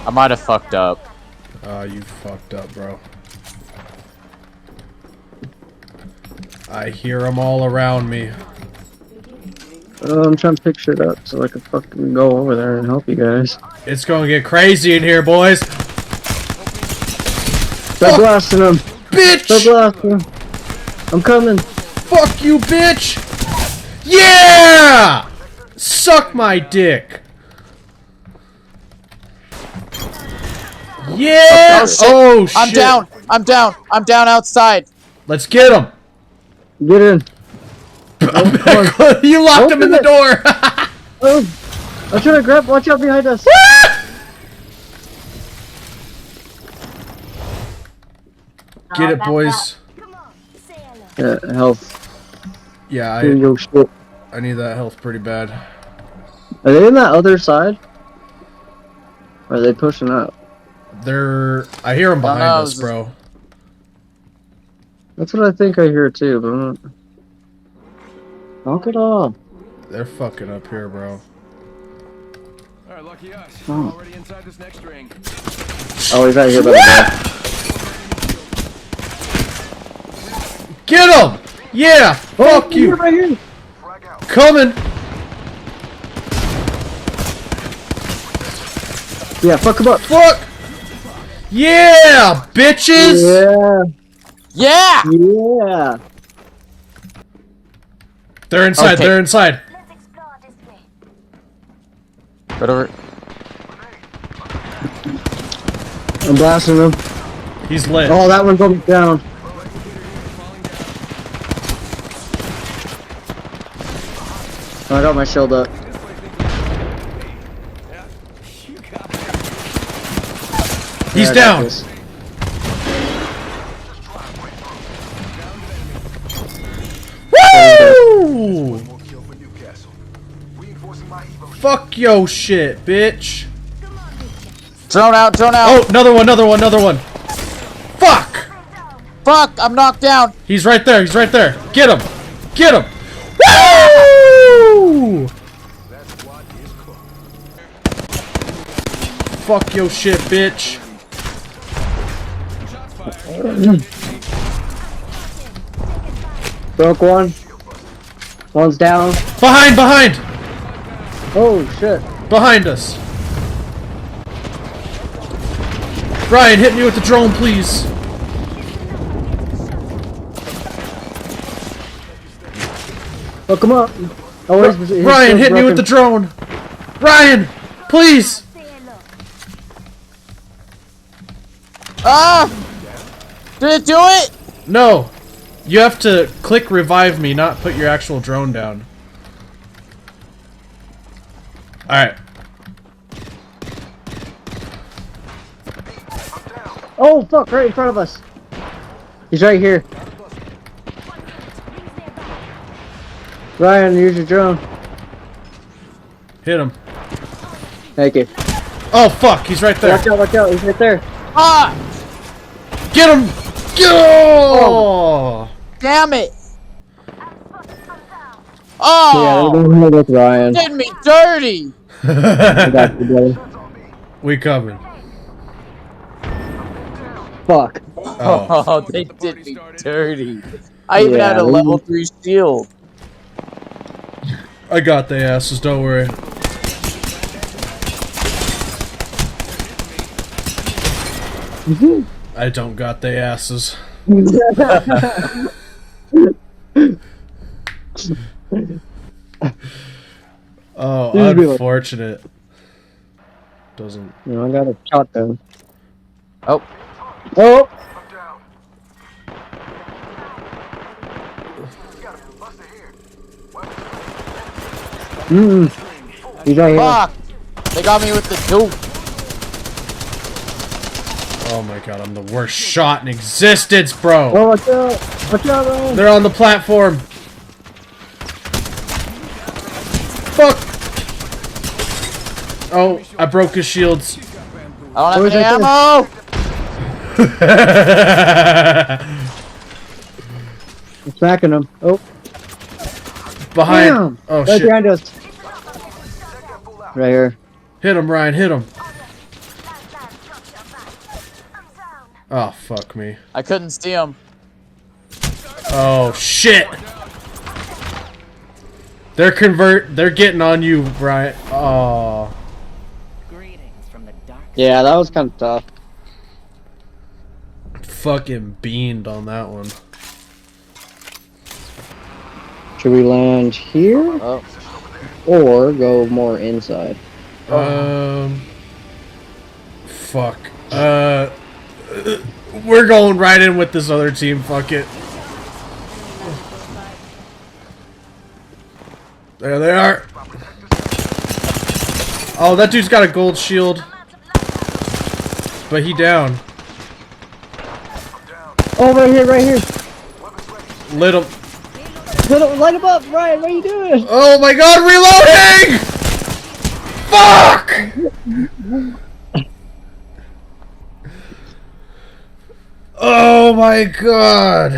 I might have fucked up. You fucked up, bro. I hear them all around me. I'm trying to pick shit up so I can fucking go over there and help you guys. It's gonna get crazy in here, boys. Stop blasting them! Bitch! Stop blasting them! I'm coming! Fuck you, bitch! Yeah! Suck my dick. Yeah! Oh shit! I'm down! I'm down! I'm down outside! Let's get him! Get in! You locked him in the door! Oh! I'm trying to grab. Watch out behind us! Get it, boys. Yeah, health. Yeah, I need that health pretty bad. Are they in that other side? Or are they pushing up? I hear them behind us, bro. That's what I think I hear too, but I'm not... Knock it off. They're fucking up here, bro. Alright, lucky us. We're already inside this next ring. Oh, he's out here by the door. Get him! Yeah! Fuck you! Right here. Coming! Yeah, fuck him up. Fuck! Yeah! Bitches! Yeah! Yeah! Yeah! They're inside, Okay. they're inside. Right over. I'm blasting him. He's lit. Oh, that one's almost down. I got my shield up. He's Yeah, I got down. this. Woo! Fuck yo shit, bitch. Drone out, drone out! Oh, another one, another one, another one. Fuck! Fuck! I'm knocked down! He's right there, he's right there. Get him! Get him! Woo! Fuck yo shit, bitch. Broke one. One's down. Behind, behind! Oh, shit. Behind us. Ryan, hit me with the drone, please. Fuck him up. Oh, Ryan, hit me with the drone. Ryan, please. Ah! Did it do it? No. You have to click revive me, not put your actual drone down. Alright. Oh, fuck, right in front of us. He's right here. Ryan, use your drone. Hit him. Thank you. Oh, fuck, he's right there. Watch out, he's right there. Ah! Get him! Get him! Oh! Damn it! Yeah, Oh! we're going with Ryan. Did me dirty! I got you, brother. We coming. Fuck. Oh. Oh, they did me dirty. I even had a Yeah. level 3 shield. I got the asses, don't worry. I don't got the asses. Oh, unfortunate. Doesn't. No, I got a shotgun. Oh. Oh! He's right here. Fuck! They got me with the dupe. Oh my god, I'm the worst shot in existence, bro. Oh, watch out! Watch out, Ryan! They're on the platform. Fuck! Oh, I broke his shields. I don't have Where's any that ammo! I'm smacking him. Oh. Behind. Damn. Oh Right shit. behind us. Right here. Hit him, Ryan, hit him. Oh, fuck me. I couldn't see him. Oh, shit! They're getting on you, Brian. Oh. Yeah, that was kind of tough. Fucking beamed on that one. Should we land here? Oh. Or go more inside? Fuck. We're going right in with this other team, fuck it. There they are. Oh, that dude's got a gold shield. But he down. Oh, right here, right here. Lit him. Light him up, Ryan. What are you doing? Oh my god, reloading! Fuck! Oh my god.